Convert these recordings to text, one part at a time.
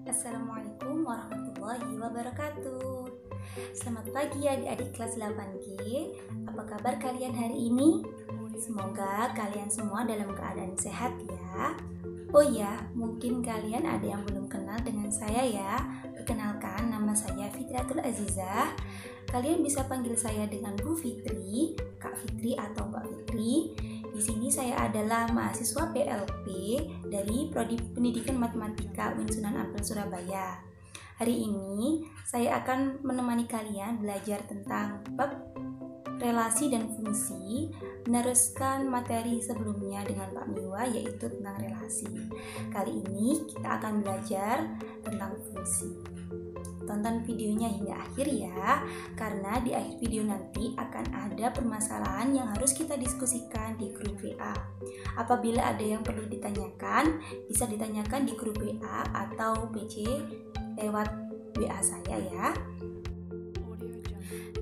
Assalamualaikum warahmatullahi wabarakatuh. Selamat pagi adik-adik kelas 8G. Apa kabar kalian hari ini? Semoga kalian semua dalam keadaan sehat ya. Oh ya, mungkin kalian ada yang belum kenal dengan saya ya. Perkenalkan, nama saya Fitriatul Azizah. Kalian bisa panggil saya dengan Bu Fitri, Kak Fitri atau Mbak Fitri. Di sini saya adalah mahasiswa PLP dari Prodi Pendidikan Matematika UIN Sunan Ampel Surabaya. Hari ini saya akan menemani kalian belajar tentang bab relasi dan fungsi, meneruskan materi sebelumnya dengan Pak Miwa yaitu tentang relasi. Kali ini kita akan belajar tentang fungsi. Tonton videonya hingga akhir ya, karena di akhir video nanti akan ada permasalahan yang harus kita diskusikan di grup WA. Apabila ada yang perlu ditanyakan, bisa ditanyakan di grup WA atau PC lewat WA saya ya.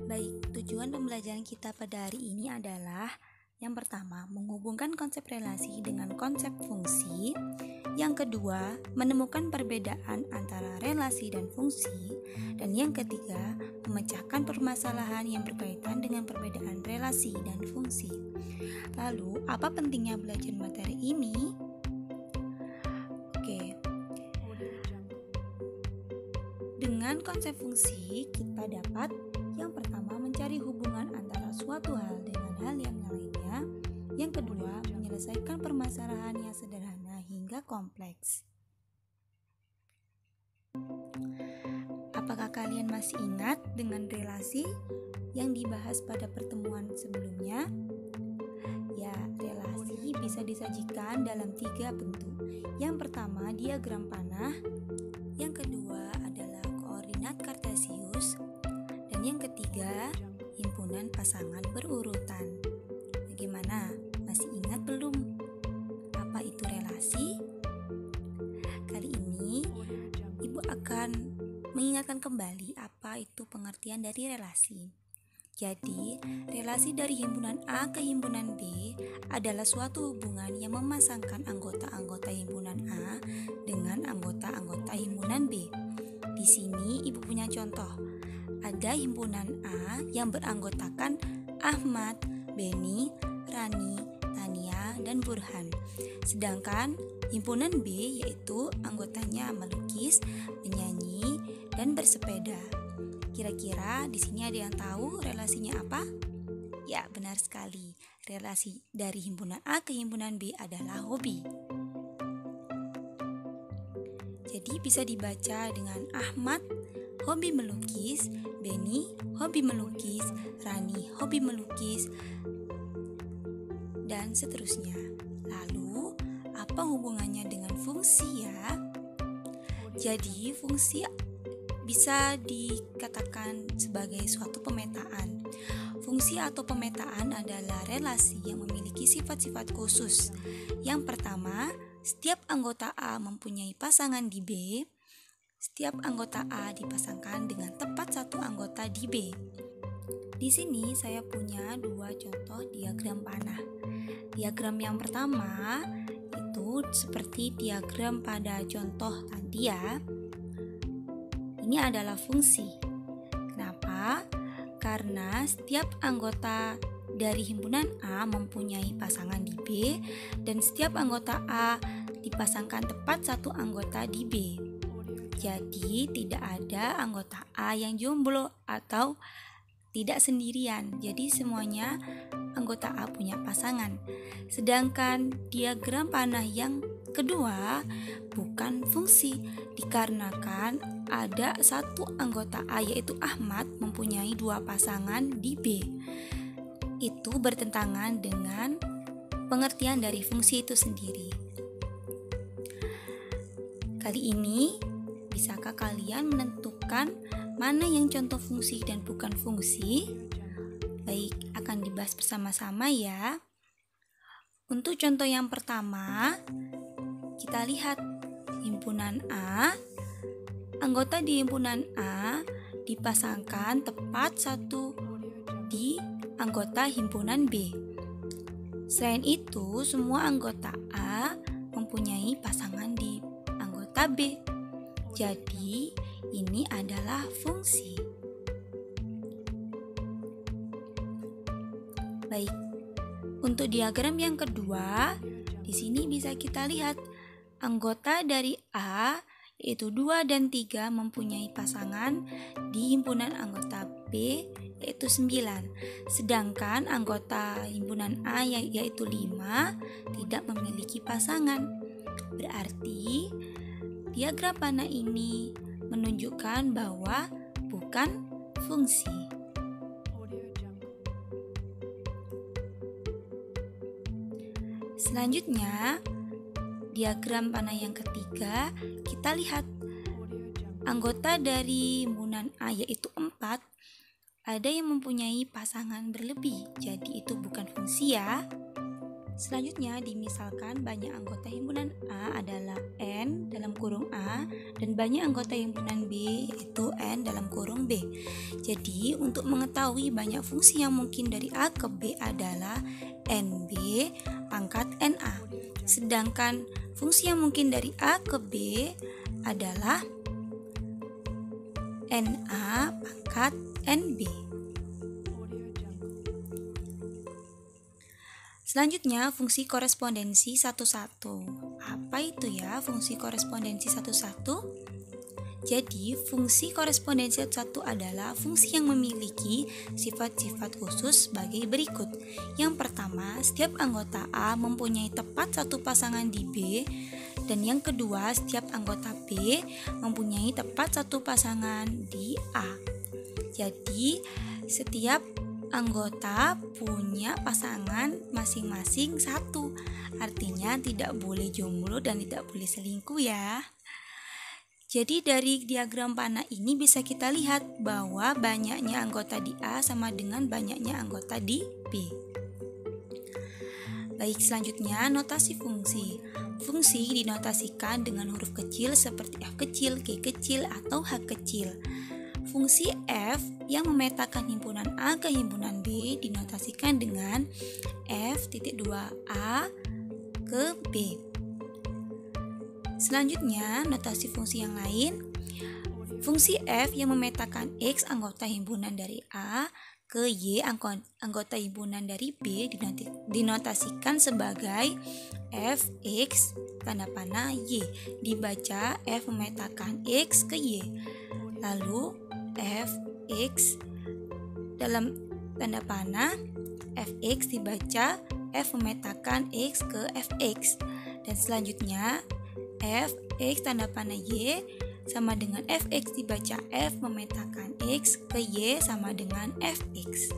Baik, tujuan pembelajaran kita pada hari ini adalah yang pertama, menghubungkan konsep relasi dengan konsep fungsi. Yang kedua, menemukan perbedaan antara relasi dan fungsi. Dan yang ketiga, memecahkan permasalahan yang berkaitan dengan perbedaan relasi dan fungsi. Lalu, apa pentingnya belajar materi ini? Oke. Dengan konsep fungsi, kita dapat yang pertama mencari hubungan antara suatu hal dengan hal yang lainnya. Yang kedua, menyelesaikan permasalahan yang sederhana hingga kompleks. Apakah kalian masih ingat dengan relasi yang dibahas pada pertemuan sebelumnya? Ya, relasi bisa disajikan dalam 3 bentuk. Yang pertama, diagram panah. Yang kedua adalah koordinat kartesius. Dan yang ketiga, himpunan pasangan berurutan. Bagaimana? Masih ingat belum? Apa itu relasi? Kali ini, Ibu akan mengingatkan kembali apa itu pengertian dari relasi. Jadi, relasi dari himpunan A ke himpunan B adalah suatu hubungan yang memasangkan anggota-anggota himpunan A dengan anggota-anggota himpunan B. Di sini Ibu punya contoh. Ada himpunan A yang beranggotakan Ahmad, Beni, Rani, Tania, dan Burhan. Sedangkan himpunan B yaitu anggotanya melukis, menyanyi, dan bersepeda. Kira-kira di sini ada yang tahu relasinya apa? Ya, benar sekali. Relasi dari himpunan A ke himpunan B adalah hobi. Jadi bisa dibaca dengan Ahmad hobi melukis, Beni hobi melukis, Rani hobi melukis, dan seterusnya. Lalu, apa hubungannya dengan fungsi ya? Jadi, fungsi bisa dikatakan sebagai suatu pemetaan. Fungsi atau pemetaan adalah relasi yang memiliki sifat-sifat khusus. Yang pertama, setiap anggota A mempunyai pasangan di B. Setiap anggota A dipasangkan dengan tepat satu anggota di B. Di sini saya punya 2 contoh diagram panah. Diagram yang pertama itu seperti diagram pada contoh tadi ya. Ini adalah fungsi. Kenapa? Karena setiap anggota dari himpunan A mempunyai pasangan di B dan setiap anggota A dipasangkan tepat satu anggota di B. Jadi tidak ada anggota A yang jomblo atau tidak sendirian. Jadi semuanya anggota A punya pasangan. Sedangkan diagram panah yang kedua bukan fungsi, dikarenakan ada satu anggota A yaitu Ahmad mempunyai 2 pasangan di B. Itu bertentangan dengan pengertian dari fungsi itu sendiri. Kali ini, bisakah kalian menentukan mana yang contoh fungsi dan bukan fungsi? Baik, akan dibahas bersama-sama ya. Untuk contoh yang pertama, kita lihat himpunan A. Anggota di himpunan A dipasangkan tepat satu di anggota himpunan B. Selain itu, semua anggota A mempunyai pasangan di anggota B. Jadi, ini adalah fungsi. Baik, untuk diagram yang kedua, di sini bisa kita lihat anggota dari A yaitu 2 dan 3 mempunyai pasangan di himpunan anggota B yaitu 9. Sedangkan anggota himpunan A yaitu 5 tidak memiliki pasangan. Berarti diagram panah ini menunjukkan bahwa bukan fungsi. Selanjutnya, diagram panah yang ketiga, kita lihat anggota dari himpunan A yaitu 4 ada yang mempunyai pasangan berlebih, jadi itu bukan fungsi ya. Selanjutnya, dimisalkan banyak anggota himpunan A adalah N dalam kurung A dan banyak anggota himpunan B yaitu N dalam kurung B. Jadi, untuk mengetahui banyak fungsi yang mungkin dari A ke B adalah NB pangkat NA. Sedangkan fungsi yang mungkin dari A ke B adalah NA pangkat NB. Selanjutnya, fungsi korespondensi 1-1. Apa itu ya fungsi korespondensi 1-1? Jadi, fungsi korespondensi 1 adalah fungsi yang memiliki sifat-sifat khusus sebagai berikut. Yang pertama, setiap anggota A mempunyai tepat satu pasangan di B, dan yang kedua, setiap anggota B mempunyai tepat satu pasangan di A. Jadi, setiap anggota punya pasangan masing-masing satu. Artinya tidak boleh jomblo dan tidak boleh selingkuh ya. Jadi dari diagram panah ini bisa kita lihat bahwa banyaknya anggota di A sama dengan banyaknya anggota di B. Baik, selanjutnya notasi fungsi. Fungsi dinotasikan dengan huruf kecil seperti F kecil, G kecil, atau H kecil. Fungsi F yang memetakan himpunan A ke himpunan B dinotasikan dengan F.2A ke B. Selanjutnya, notasi fungsi yang lain. Fungsi F yang memetakan X anggota himpunan dari A ke Y anggota himpunan dari B dinotasikan sebagai Fx tanda panah Y. Dibaca F memetakan X ke Y. Lalu Fx dalam tanda panah Fx dibaca F memetakan X ke Fx. Dan selanjutnya Fx tanda panah Y sama dengan Fx dibaca F memetakan X ke Y sama dengan Fx.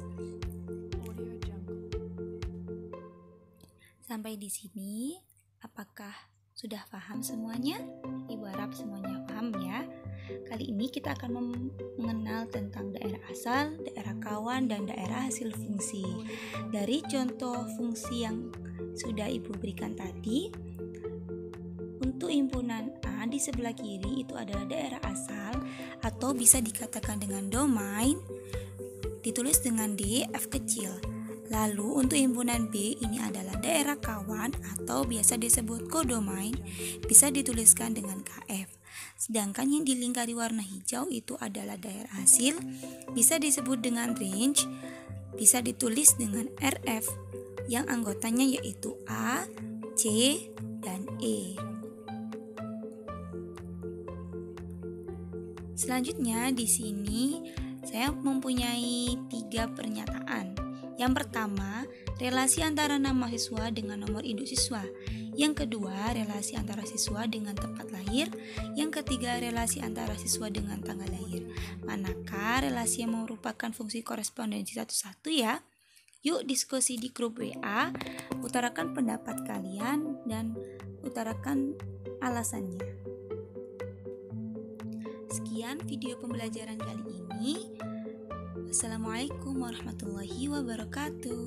Sampai di sini, apakah sudah paham semuanya? Ibu harap semuanya paham ya. Kali ini kita akan mengenal tentang daerah asal, daerah kawan, dan daerah hasil fungsi. Dari contoh fungsi yang sudah Ibu berikan tadi, untuk himpunan A di sebelah kiri itu adalah daerah asal atau bisa dikatakan dengan domain, ditulis dengan D, F kecil. Lalu untuk himpunan B ini adalah daerah kawan atau biasa disebut kodomain, bisa dituliskan dengan KF. Sedangkan yang dilingkari warna hijau itu adalah daerah hasil, bisa disebut dengan range, bisa ditulis dengan RF, yang anggotanya yaitu A, C, dan E. Selanjutnya di sini saya mempunyai 3 pernyataan. Yang pertama, relasi antara nama siswa dengan nomor induk siswa. Yang kedua, relasi antara siswa dengan tempat lahir. Yang ketiga, relasi antara siswa dengan tanggal lahir. Manakah relasi yang merupakan fungsi korespondensi 1-1 ya? Yuk diskusi di grup WA, utarakan pendapat kalian dan utarakan alasannya. Sekian video pembelajaran kali ini. Assalamualaikum warahmatullahi wabarakatuh.